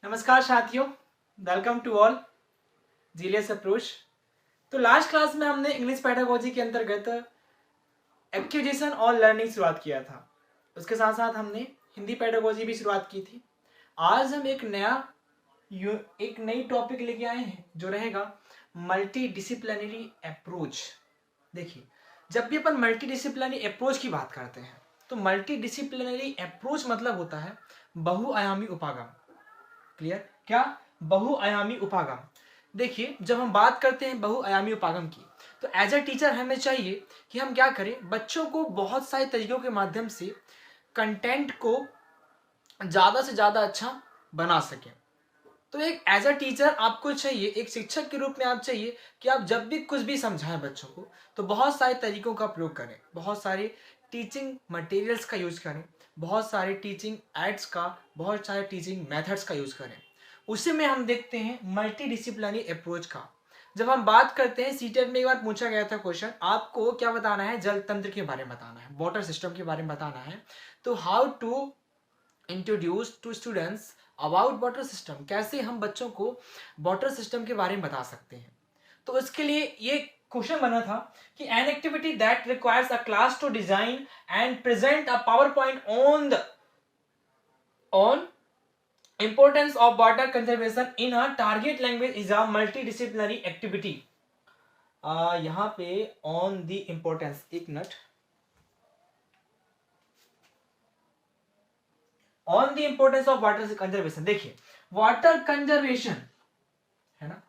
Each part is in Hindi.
नमस्कार साथियों, welcome to all zealous approach. तो लास्ट क्लास में हमने इंग्लिश पेडागोजी के अंतर्गत एक्विजिशन और लर्निंग शुरुआत किया था। उसके साथ साथ हमने हिंदी पेडागोजी भी शुरुआत की थी। आज हम एक नई टॉपिक लेके आए हैं जो रहेगा मल्टी डिसिप्लिनरी अप्रोच। देखिए, जब भी अपन मल्टी डिसिप्लिनरी अप्रोच की बात करते हैं तो मल्टी डिसिप्लिनरी अप्रोच मतलब होता है बहुआयामी उपागम। क्लियर? क्या? बहुआयामी उपागम। देखिए, जब हम बात करते हैं बहुआयामी उपागम की तो एज अ टीचर हमें चाहिए कि हम क्या करें, बच्चों को बहुत सारे तरीकों के माध्यम से कंटेंट को ज़्यादा से ज़्यादा अच्छा बना सकें। तो एक एज अ टीचर आपको चाहिए, एक शिक्षक के रूप में आप चाहिए कि आप जब भी कुछ भी समझाएं बच्चों को तो बहुत सारे तरीकों का प्रयोग करें, बहुत सारे टीचिंग मटेरियल्स का यूज करें, बहुत सारे टीचिंग एड्स का, बहुत सारे टीचिंग मेथड्स का यूज करें। उसी में हम देखते हैं मल्टी डिसिप्लिनरी अप्रोच का। जब हम बात करते हैं, सीटेट में एक बार पूछा गया था क्वेश्चन, आपको क्या बताना है, जल तंत्र के बारे में बताना है, वाटर सिस्टम के बारे में बताना है। तो how to introduce to students about water system, कैसे हम बच्चों को वाटर सिस्टम के बारे में बता सकते हैं। तो इसके लिए ये क्वेश्चन बना था कि an activity that requires a class to design and present a PowerPoint on importance of water conservation in a target language is a multidisciplinary activity। यहाँ पे on the importance, एक minute, on the importance of water conservation. देखिए, वाटर कंजर्वेशन है ना,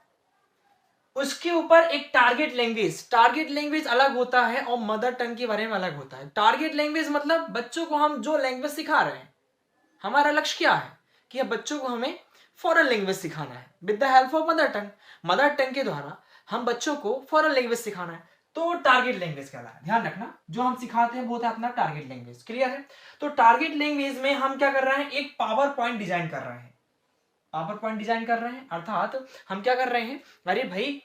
उसके ऊपर एक टारगेट लैंग्वेज अलग होता है और मदर टंग के बारे में अलग होता है। टारगेट लैंग्वेज मतलब बच्चों को हम जो लैंग्वेज सिखा रहे हैं, हमारा लक्ष्य क्या है कि अब बच्चों को हमें फॉरेन लैंग्वेज सिखाना है with the help of mother tongue के द्वारा हम बच्चों को फॉरेन लैंग्वेज सिखाना है, तो टारगेट लैंग्वेज कहलाता है। ध्यान रखना, जो हम सिखाते हैं वो होता है अपना टारगेट लैंग्वेज। क्लियर है? तो टारगेट लैंग्वेज में हम क्या कर रहे हैं, एक पावर पॉइंट डिजाइन कर रहे हैं। पावर पॉइंट डिजाइन कर रहे हैं अर्थात हम क्या कर रहे हैं, अरे भाई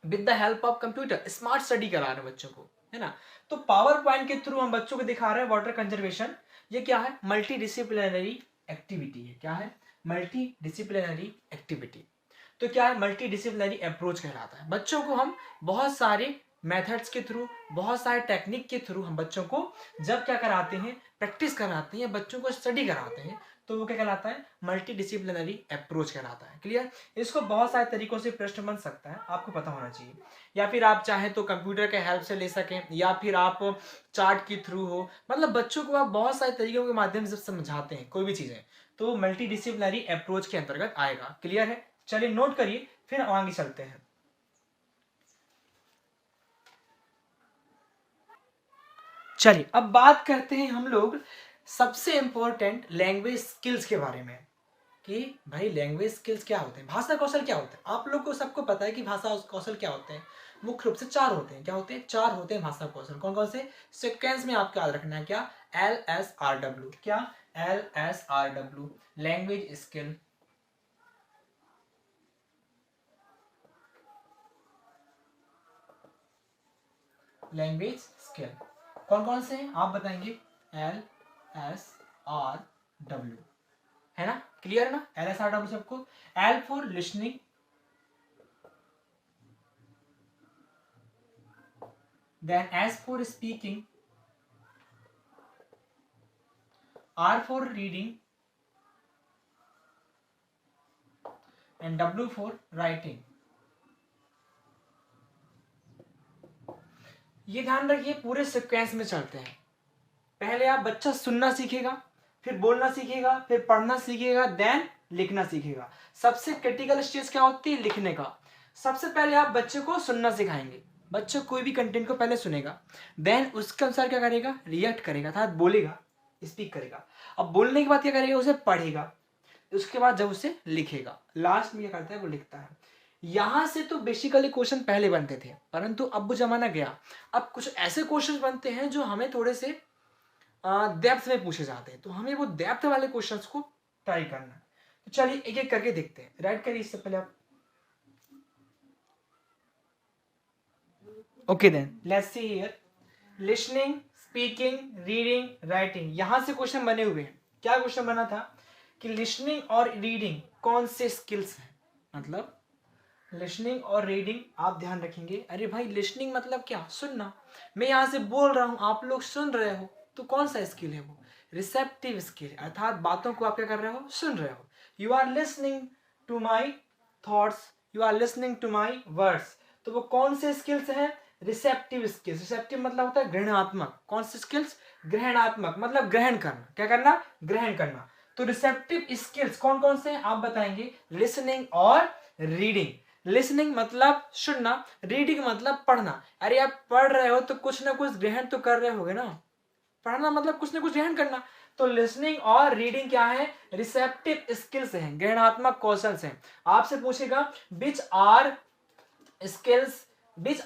with the help of computer smart study करा रहे हैं बच्चों को, है ना। तो पावर पॉइंट के थ्रू हम बच्चों को दिखा रहे हैं वाटर कंजर्वेशन। ये क्या है, मल्टी डिसिप्लिनरी एक्टिविटी है। क्या है? Multi disciplinary activity. तो क्या है, मल्टी डिसिप्लिनरी अप्रोच कहलाता है। बच्चों को हम बहुत सारे मेथड्स के थ्रू, बहुत सारे टेक्निक के थ्रू हम बच्चों को जब क्या कराते हैं, प्रैक्टिस कराते हैं, बच्चों को स्टडी कराते हैं, तो वो क्या कहलाता है, मल्टी डिसिप्लिनरी अप्रोच कहलाता है। क्लियर? इसको बहुत सारे तरीकों से प्रश्न बन सकता है, आपको पता होना चाहिए। या फिर आप चाहें तो कंप्यूटर के हेल्प से ले सकें, या फिर आप चार्ट के थ्रू हो, मतलब बच्चों को आप बहुत सारे तरीकों के माध्यम से समझाते हैं कोई भी चीजें, तो मल्टी डिसिप्लिनरी अप्रोच के अंतर्गत आएगा। क्लियर है? चलिए नोट करिए, फिर आगे चलते हैं। चलिए अब बात करते हैं हम लोग सबसे इंपॉर्टेंट लैंग्वेज स्किल्स के बारे में कि भाई लैंग्वेज स्किल्स क्या होते हैं, भाषा कौशल क्या होता है। आप लोग को सबको पता है कि भाषा कौशल क्या होते हैं। मुख्य रूप से चार होते हैं। क्या होते हैं? चार होते हैं भाषा कौशल। कौन कौन से? सिक्वेंस में आपको याद रखना है। क्या? LSRW। क्या? LSRW, language skill, language skill कौन कौन से हैं आप बताएंगे? LSRW, है ना। क्लियर ना? LSRW सबको। L for listening, then S for speaking, R for reading, and W for writing। ये ध्यान रखिए, पूरे सीक्वेंस में चलते हैं। पहले आप बच्चा सुनना सीखेगा, फिर बोलना सीखेगा, फिर पढ़ना सीखेगा, देन लिखना सीखेगा। सबसे क्रिटिकल स्टेज क्या होती है? लिखने का। सबसे पहले आप बच्चे को सुनना सिखाएंगे। बच्चा कोई भी कंटेंट को पहले सुनेगा, देन उसके अनुसार क्या करेगा, रिएक्ट करेगा, अर्थात बोलेगा, स्पीक करेगा। अब बोलने के बाद क्या करेगा, उसे पढ़ेगा, उसके बाद जब उसे लिखेगा, लास्ट में क्या करता है, वो लिखता है। यहां से तो बेसिकली क्वेश्चन पहले बनते थे, परंतु अब वो जमाना गया। अब कुछ ऐसे क्वेश्चन बनते हैं जो हमें थोड़े से डेप्थ में पूछे जाते हैं, तो हमें वो डेप्थ वाले क्वेश्चंस को ट्राई करना है। तो चलिए एक एक करके देखते हैं। राइट करिए इससे पहले आप। Okay then let's see here, listening, speaking, reading, writing, यहां से क्वेश्चन बने हुए हैं। क्या क्वेश्चन बना था कि लिसनिंग और रीडिंग कौन से स्किल्स हैं। मतलब लिसनिंग और रीडिंग आप ध्यान रखेंगे। अरे भाई लिसनिंग मतलब क्या, सुनना। मैं यहाँ से बोल रहा हूँ, आप लोग सुन रहे हो, तो कौन सा स्किल है वो, रिसेप्टिव स्किल, अर्थात बातों को आप क्या कर रहे हो, सुन रहे हो। You are listening to my thoughts, you are listening to my words. तो वो कौन से स्किल्स हैं, रिसेप्टिव स्किल्स। रिसेप्टिव मतलब होता है ग्रहणात्मक। कौन से स्किल्स, ग्रहणात्मक, मतलब ग्रहण करना। क्या करना, ग्रहण करना। तो रिसेप्टिव स्किल्स कौन कौन से हैं आप बताएंगे, लिसनिंग और रीडिंग। लिसनिंग मतलब सुनना, रीडिंग मतलब पढ़ना। अरे आप पढ़ रहे हो तो कुछ ना कुछ ग्रहण तो कर रहे होगे ना, पढ़ना मतलब कुछ ना कुछ ग्रहण करना। तो लिसनिंग और रीडिंग क्या है, रिसेप्टिव स्किल्स हैं, ग्रहणात्मक कौशल हैं। आपसे पूछेगा which are skills, which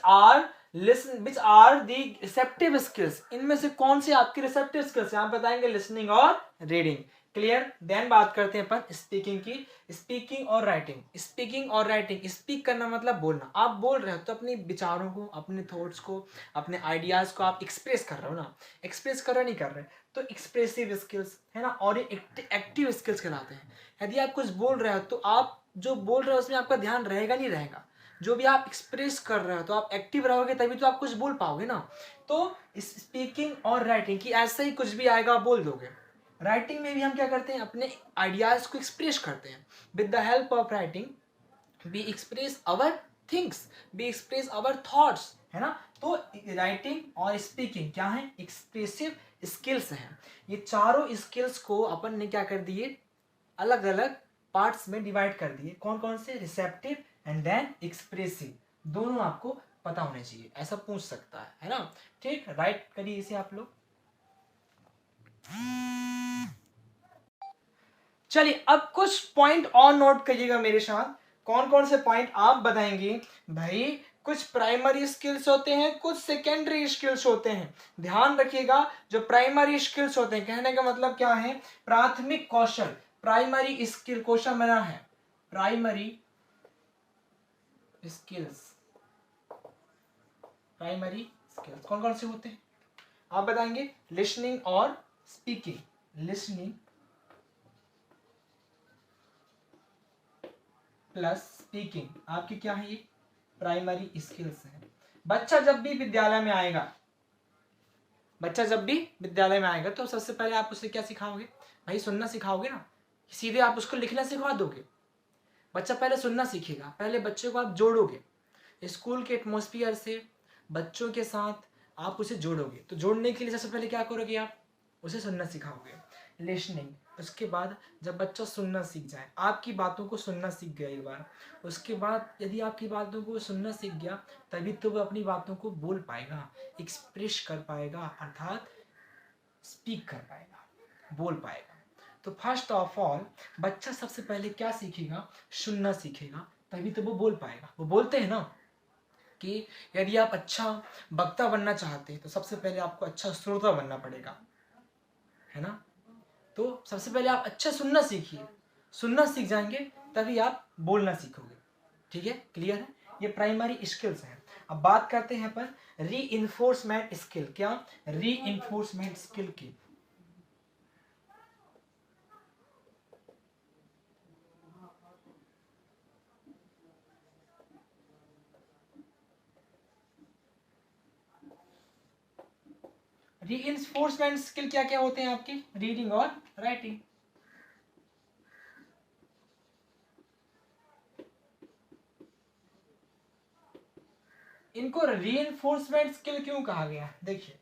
are the receptive skills, इनमें से कौन सी आपकी रिसेप्टिव स्किल्स है, आप बताएंगे लिसनिंग और रीडिंग। क्लियर। देन बात करते हैं अपन स्पीकिंग की। स्पीकिंग और राइटिंग, स्पीकिंग और राइटिंग। स्पीक करना मतलब बोलना। आप बोल रहे हो तो अपने विचारों को, अपने थॉट्स को, अपने आइडियाज को आप एक्सप्रेस कर रहे हो ना, एक्सप्रेस कर रहे नहीं कर रहे, तो एक्सप्रेसिव स्किल्स है ना, और ये एक्टिव स्किल्स कहलाते हैं। यदि आप कुछ बोल रहे हो तो आप जो बोल रहे हो उसमें आपका ध्यान रहेगा नहीं रहेगा, जो भी आप एक्सप्रेस कर रहे हो तो आप एक्टिव रहोगे तभी तो आप कुछ बोल पाओगे ना। तो स्पीकिंग और राइटिंग की ऐसे ही कुछ भी आएगा आप बोल दोगे। राइटिंग में भी हम क्या करते हैं, अपने आइडियाज को एक्सप्रेस करते हैं। With the help of writing we express our things, we express our thoughts, है ना। तो राइटिंग और स्पीकिंग क्या है, एक्सप्रेसिव स्किल्स हैं। ये चारों स्किल्स को अपन ने क्या कर दिए, अलग अलग पार्ट्स में डिवाइड कर दिए। कौन कौन से, रिसेप्टिव एंड देन एक्सप्रेसिव, दोनों आपको पता होने चाहिए, ऐसा पूछ सकता है ना। ठीक, राइट करिए इसे आप लोग। चलिए अब कुछ पॉइंट और नोट करिएगा मेरे साथ। कौन कौन से पॉइंट आप बताएंगे भाई, कुछ प्राइमरी स्किल्स होते हैं, कुछ सेकेंडरी स्किल्स होते हैं। ध्यान रखिएगा, जो प्राइमरी स्किल्स होते हैं, कहने का मतलब क्या है, प्राथमिक कौशल। प्राइमरी स्किल, क्वेश्चन बना है प्राइमरी स्किल्स, प्राइमरी स्किल्स कौन कौन से होते हैं आप बताएंगे, लिसनिंग और स्पीकिंग। लिसनिंग प्लस स्पीकिंग आपकी क्या है, ये प्राइमरी स्किल्स है। बच्चा जब भी विद्यालय में आएगा, बच्चा जब भी विद्यालय में आएगा तो सबसे पहले आप उसे क्या सिखाओगे भाई, सुनना सिखाओगे ना, सीधे आप उसको लिखना सिखा दोगे। बच्चा पहले सुनना सीखेगा, पहले बच्चे को आप जोड़ोगे स्कूल के एटमॉस्फेयर से, बच्चों के साथ आप उसे जोड़ोगे। तो जोड़ने के लिए सबसे पहले क्या करोगे, आप उसे सुनना सिखाओगे, लिसनिंग। उसके बाद जब बच्चा सुनना सीख जाए, आपकी बातों को सुनना सीख गया एक बार, उसके बाद यदि आपकी बातों को सुनना सीख गया तभी तो वो अपनी बातों को बोल पाएगा, एक्सप्रेस कर पाएगा, अर्थात स्पीक कर पाएगा, बोल पाएगा। तो फर्स्ट ऑफ ऑल बच्चा सबसे पहले क्या सीखेगा, सुनना सीखेगा, तभी तो वो बोल पाएगा। वो बोलते हैं ना कि यदि आप अच्छा वक्ता बनना चाहते हैं तो सबसे पहले आपको अच्छा श्रोता बनना पड़ेगा, है ना। तो सबसे पहले आप अच्छा सुनना सीखिए, सुनना सीख जाएंगे तभी आप बोलना सीखोगे। ठीक है, क्लियर है, ये प्राइमरी स्किल्स हैं। अब बात करते हैं अपन री इन्फोर्समेंट स्किल। क्या, री इन्फोर्समेंट स्किल की। रीइंफोर्समेंट स्किल क्या क्या होते हैं आपके, रीडिंग और राइटिंग। इनको रीइंफोर्समेंट स्किल क्यों कहा गया, देखिए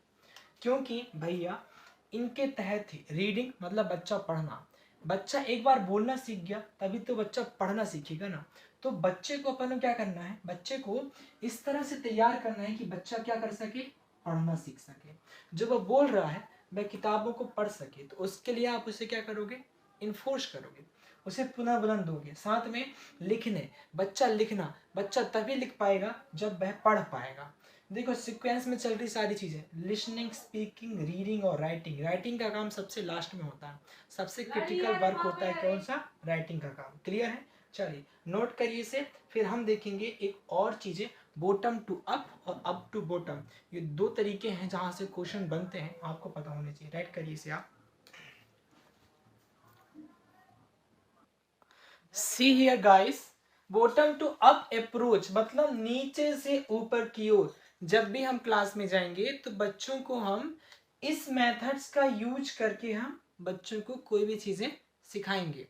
क्योंकि भैया इनके तहत ही रीडिंग मतलब बच्चा पढ़ना, बच्चा एक बार बोलना सीख गया तभी तो बच्चा पढ़ना सीखेगा ना। तो बच्चे को अपन क्या करना है, बच्चे को इस तरह से तैयार करना है कि बच्चा क्या कर सके, पढ़ना सीख सके। जो वो बोल रहा है वह किताबों को पढ़ सके, तो उसके लिए आप उसे क्या करोगे, इन्फोर्स करोगे, उसे पुनः बुलंद दोगे। साथ में लिखने, बच्चा लिखना, बच्चा तभी लिख पाएगा जब वह पढ़ पाएगा। देखो सीक्वेंस में चल रही सारी चीजें, लिसनिंग, स्पीकिंग, रीडिंग और राइटिंग। राइटिंग का काम सबसे लास्ट में होता है, सबसे क्रिटिकल वर्क होता है कौन सा, राइटिंग का काम। क्लियर है, चलिए नोट करिए इसे। फिर हम देखेंगे एक और चीजें, बॉटम टू अप और अप टू बॉटम। ये दो तरीके हैं जहां से क्वेश्चन बनते हैं, आपको पता होने चाहिए। राइट करिए इसे आप। See here guys, bottom to up approach मतलब नीचे से ऊपर की ओर। जब भी हम क्लास में जाएंगे तो बच्चों को हम इस मेथड्स का यूज करके हम बच्चों को कोई भी चीजें सिखाएंगे।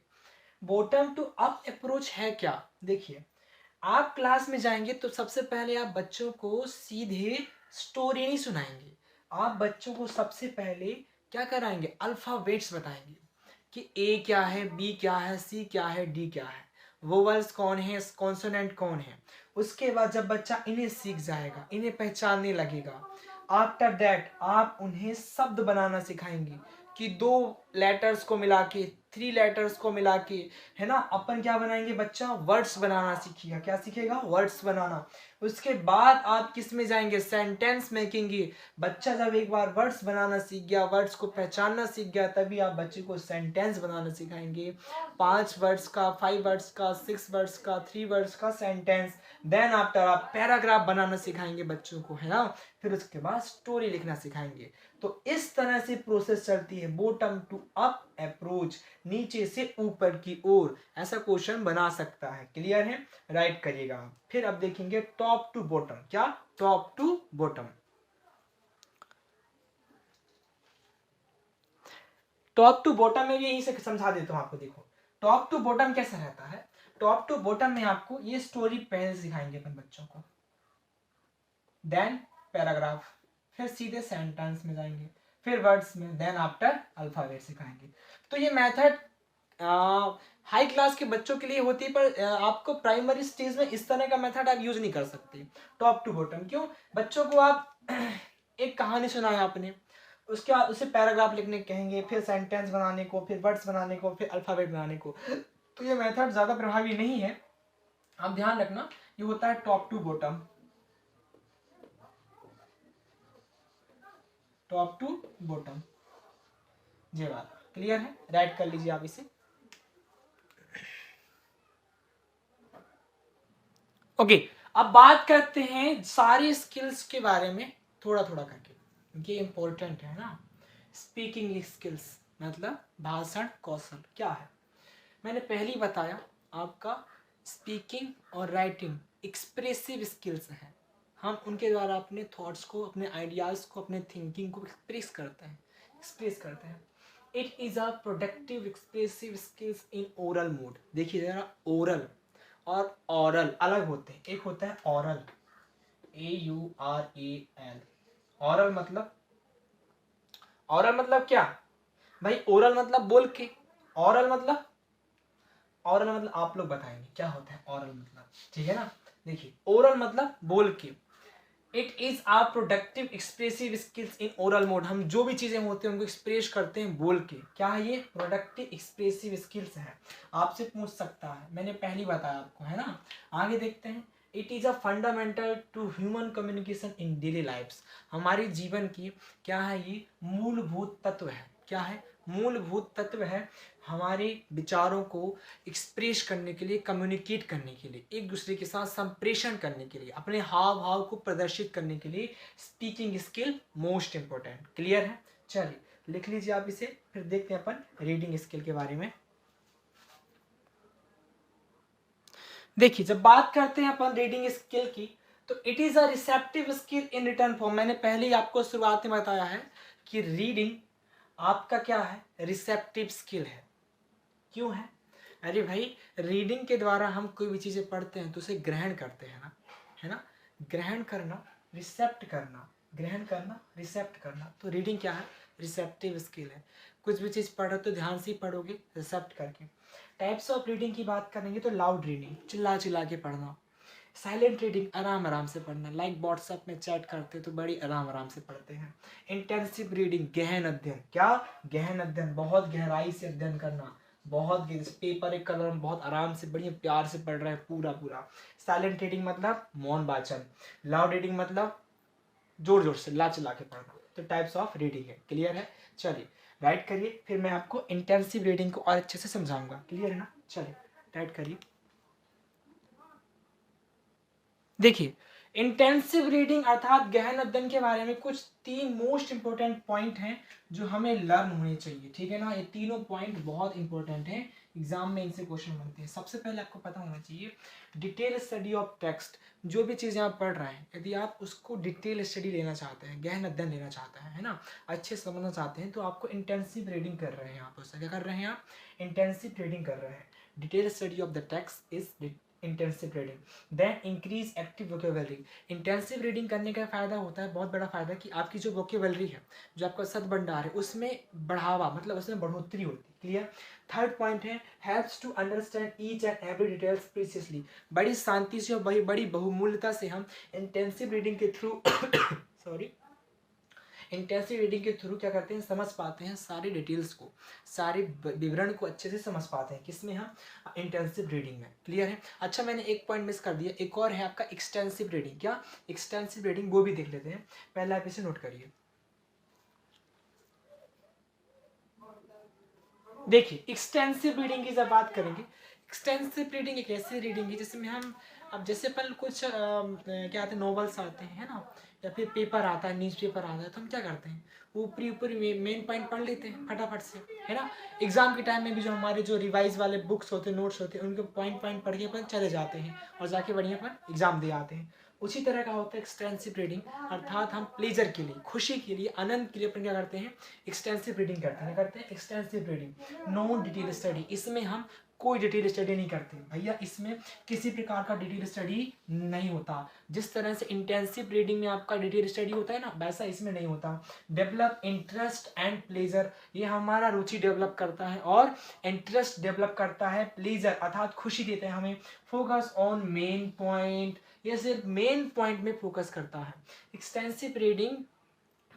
बॉटम टू अप अप्रोच है क्या? देखिए, आप क्लास में जाएंगे तो सबसे पहले आप बच्चों को सीधे स्टोरी नहीं सुनाएंगे। आप बच्चों को सबसे पहले क्या कराएंगे? अल्फाबेट्स बताएंगे कि ए क्या है, बी क्या है, सी क्या है, डी क्या है, वोवल्स कौन है, कॉन्सोनेंट कौन है। उसके बाद जब बच्चा इन्हें सीख जाएगा, इन्हें पहचानने लगेगा, आफ्टर दैट आप उन्हें शब्द बनाना सिखाएंगे कि 2 लेटर्स को मिला के, 3 लेटर्स को मिला के, है ना, अपन क्या बनाएंगे? बच्चा वर्ड्स बनाना सीखेगा। क्या सीखेगा? वर्ड्स बनाना। उसके बाद आप किस में जाएंगे? सेंटेंस मेकिंग की। बच्चा जब एक बार वर्ड्स बनाना सीख गया, वर्ड्स को पहचानना सीख गया, तभी आप बच्चे को सेंटेंस बनाना सिखाएंगे। 5 वर्ड्स का, 5 वर्ड्स का, 6 वर्ड्स का, 3 वर्ड्स का सेंटेंस। देन आफ्टर आप पैराग्राफ बनाना सिखाएंगे बच्चों को, है ना। फिर उसके बाद स्टोरी लिखना सिखाएंगे। तो इस तरह से प्रोसेस चलती है, बॉटम टू अप अप्रोच, नीचे से ऊपर की ओर। ऐसा क्वेश्चन बना सकता है। क्लियर है? राइट करिएगा। फिर अब देखेंगे टॉप टू बॉटम। क्या? Top to bottom. Top to bottom में भी यही से समझा देता हूं आपको। देखो, टॉप टू बॉटम कैसा रहता है? टॉप टू बॉटम में आपको ये स्टोरी पहले सिखाएंगे अपन बच्चों को, देन पैराग्राफ, फिर सीधे सेंटेंस में जाएंगे, फिर वर्ड्स में, देन आफ्टर अल्फाबेट सिखाएंगे। तो ये मेथड हाई क्लास के बच्चों के लिए होती है, पर आपको प्राइमरी स्टेज में इस तरह का मेथड आप यूज नहीं कर सकते। टॉप टू बॉटम क्यों? बच्चों को आप एक कहानी सुनाया आपने, उसके बाद उसे पैराग्राफ लिखने कहेंगे, फिर सेंटेंस बनाने को, फिर वर्ड्स बनाने को, फिर अल्फाबेट बनाने को। तो ये मेथड ज्यादा प्रभावी नहीं है। आप ध्यान रखना, ये होता है top to bottom. Top to bottom, ये बात क्लियर है? राइट कर लीजिए आप इसे। ओके, अब बात करते हैं सारी स्किल्स के बारे में थोड़ा थोड़ा करके, ये इंपॉर्टेंट है ना। स्पीकिंग स्किल्स मतलब भाषण कौशल क्या है? मैंने पहले ही बताया, आपका स्पीकिंग और राइटिंग एक्सप्रेसिव स्किल्स हैं। हम उनके द्वारा अपने थॉट्स को, अपने आइडियाज़ को, अपने थिंकिंग को एक्सप्रेस करते हैं। It is a productive expressive skills in oral mode. देखिए जरा, ओरल और ऑरल अलग होते हैं। एक होता है ऑरल, AURAL। ऑरल मतलब क्या भाई? ओरल मतलब बोल के, ऑरल मतलब आप लोग बताएंगे क्या होता है ऑरल मतलब, ठीक है ना। देखिए, ओरल मतलब बोल के। It is are productive expressive skills in oral mode. हम जो भी चीजें होते हैं उनको एक्सप्रेस करते हैं बोल के। क्या है ये? प्रोडक्टिव एक्सप्रेसिव स्किल्स है। आपसे पूछ सकता है, मैंने पहले बताया आपको, है ना। आगे देखते हैं। It is a fundamental to human communication in daily lifes. हमारे जीवन की क्या है? ये मूलभूत तत्व है। क्या है? मूलभूत तत्व है। हमारे विचारों को एक्सप्रेस करने के लिए, कम्युनिकेट करने के लिए, एक दूसरे के साथ संप्रेषण करने के लिए, अपने हाव भाव को प्रदर्शित करने के लिए speaking skill most important. Clear है? चलिए लिख लीजिए आप इसे। फिर देखते हैं अपन रीडिंग स्किल के बारे में। देखिए, जब बात करते हैं अपन रीडिंग स्किल की, तो it is a receptive skill in return form. मैंने पहले ही आपको शुरुआत में बताया है कि रीडिंग आपका क्या है? रिसेप्टिव स्किल है। क्यों है? अरे भाई, रीडिंग के द्वारा हम कोई भी चीज़ें पढ़ते हैं तो उसे ग्रहण करते हैं ना, है ना। ग्रहण करना, रिसेप्ट करना, ग्रहण करना, रिसेप्ट करना। तो रीडिंग क्या है? रिसेप्टिव स्किल है। कुछ भी चीज़ पढ़ो तो ध्यान से ही पढ़ोगे, रिसेप्ट करके। टाइप्स ऑफ रीडिंग की बात करेंगे तो लाउड रीडिंग, चिल्ला चिल्ला के पढ़ना। साइलेंट रीडिंग, आराम आराम से पढ़ना। लाइक व्हाट्सएप में चैट करते तो बड़ी आराम आराम से पढ़ते हैं। इंटेंसिव रीडिंग, गहन अध्ययन। क्या? गहन अध्ययन, बहुत गहराई से अध्ययन करना, बहुत पेपर एक कलम बहुत आराम से बढ़िया प्यार से पढ़ रहे हैं पूरा पूरा। साइलेंट रीडिंग मतलब मौन वाचन। लाउड रीडिंग मतलब जोर जोर से ला चिल्ला के पढ़ना। तो टाइप्स ऑफ रीडिंग है। क्लियर है? चलिए राइट करिए, फिर मैं आपको इंटेंसिव रीडिंग को और अच्छे से समझाऊंगा। क्लियर है ना? चलिए राइट करिए। देखिए, इंटेंसिव रीडिंग अर्थात गहन अध्ययन के बारे में कुछ 3 मोस्ट इंपॉर्टेंट पॉइंट हैं जो हमें लर्न होने चाहिए, ठीक है ना। ये तीनों पॉइंट बहुत इंपॉर्टेंट हैं, एग्जाम में इनसे क्वेश्चन बनते हैं। सबसे पहले आपको पता होना चाहिए डिटेल स्टडी ऑफ टेक्स्ट। जो भी चीज़ें आप पढ़ रहे हैं, यदि आप उसको डिटेल स्टडी लेना चाहते हैं, गहन अध्ययन लेना चाहते हैं, है ना, अच्छे समझना चाहते हैं, तो आपको इंटेंसिव रीडिंग कर रहे हैं। आप उससे क्या कर रहे हैं, आप इंटेंसिव रीडिंग कर रहे हैं। Detail study of the text is intensive reading. Then increase active vocabulary. Intensive reading करने का फ़ायदा होता है, बहुत बड़ा फ़ायदा, कि आपकी जो वोकेबलरी है, जो आपका शब्द भंडार है, उसमें बढ़ावा, मतलब उसमें बढ़ोतरी होती है। क्लियर। थर्ड पॉइंट है helps to understand each and every details precisely. बड़ी शांति से और बड़ी बहुमूल्यता से हम इंटेंसिव रीडिंग के थ्रू सॉरी इंटेंसिव रीडिंग के थ्रू क्या करते हैं, समझ पाते हैं सारी डिटेल्स को, सारे विवरण को अच्छे से समझ पाते हैं। किसमें, हम इंटेंसिव रीडिंग में। क्लियर है। अच्छा, मैंने एक पॉइंट मिस कर दिया, एक और है आपका एक्सटेंसिव रीडिंग। क्या एक्सटेंसिव रीडिंग, वो भी देख लेते हैं। पहले आप इसे नोट करिए। देखिए, एक्सटेंसिव रीडिंग की जब बात करेंगे, एक्सटेंसिव रीडिंग एक ऐसी रीडिंग है जिसमें हम, अब जैसे अपन कुछ क्या आते हैं, नॉवेल्स आते हैं, है ना, या फिर पेपर आता है, न्यूज़ पेपर आता है, तो हम क्या करते हैं, ऊपरी ऊपरी मेन पॉइंट पढ़ लेते हैं फटाफट से, है ना। एग्जाम के टाइम में भी जो हमारे जो रिवाइज वाले बुक्स होते हैं, नोट्स होते हैं, उनके पॉइंट पॉइंट पढ़ के अपन चले जाते हैं और जाके बढ़िया अपन एग्जाम दे आते हैं। उसी तरह का होता है एक्सटेंसिव रीडिंग, अर्थात हम प्लेजर के लिए, खुशी के लिए, आनंद के लिए अपन क्या करते हैं, एक्सटेंसिव रीडिंग करते हैं। क्या करते हैं, extensive reading. No detail study, इसमें हम कोई डिटेल स्टडी नहीं करते भैया, इसमें किसी प्रकार का डिटेल स्टडी नहीं होता। जिस तरह से इंटेंसिव रीडिंग में आपका डिटेल स्टडी होता है ना, वैसा इसमें नहीं होता। डेवलप इंटरेस्ट एंड प्लेजर, ये हमारा रुचि डेवलप करता है और इंटरेस्ट डेवलप करता है, प्लेजर अर्थात खुशी देते हैं हमें। फोकस ऑन मेन पॉइंट, ये सिर्फ मेन पॉइंट में फोकस करता है। Extensive reading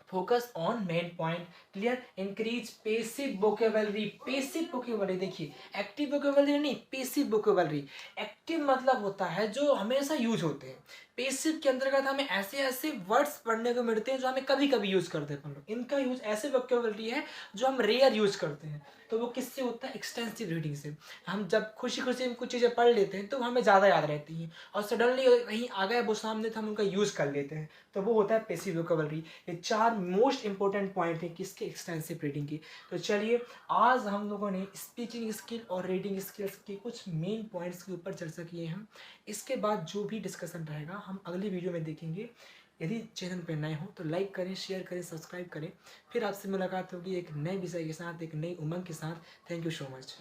focus on main point. Clear. Increase passive vocabulary. Passive vocabulary, देखिए एक्टिव वोकेबलरी नहीं, पेसिव वोकेबलरी। एक्टिव मतलब होता है जो हमेशा यूज होते हैं, पेसिव के अंतर्गत हमें ऐसे ऐसे वर्ड्स पढ़ने को मिलते हैं जो हमें कभी कभी यूज करते हैं अपन लोग। इनका यूज ऐसे वोकेबलरी है जो हम रेयर यूज करते हैं। तो वो किससे होता है, एक्सटेंसिव रीडिंग से। हम जब खुशी खुशी में कुछ चीज़ें पढ़ लेते हैं तो हमें ज़्यादा याद रहती हैं, और सडनली कहीं आ गए वो सामने तो हम उनका यूज़ कर लेते हैं, तो वो होता है पेसिव वोकेबलरी। ये 4 मोस्ट इंपॉर्टेंट पॉइंट है किसके, एक्सटेंसिव रीडिंग की। तो चलिए, आज हम लोगों ने स्पीकिंग स्किल और रीडिंग स्किल्स के कुछ मेन पॉइंट्स के ऊपर चर्चा किए हैं। इसके बाद जो भी डिस्कशन रहेगा हम अगली वीडियो में देखेंगे। यदि चैनल पर नए हो तो लाइक करें, शेयर करें, सब्सक्राइब करें। फिर आपसे मुलाकात होगी एक नए विषय के साथ, एक नई उमंग के साथ। Thank you so much.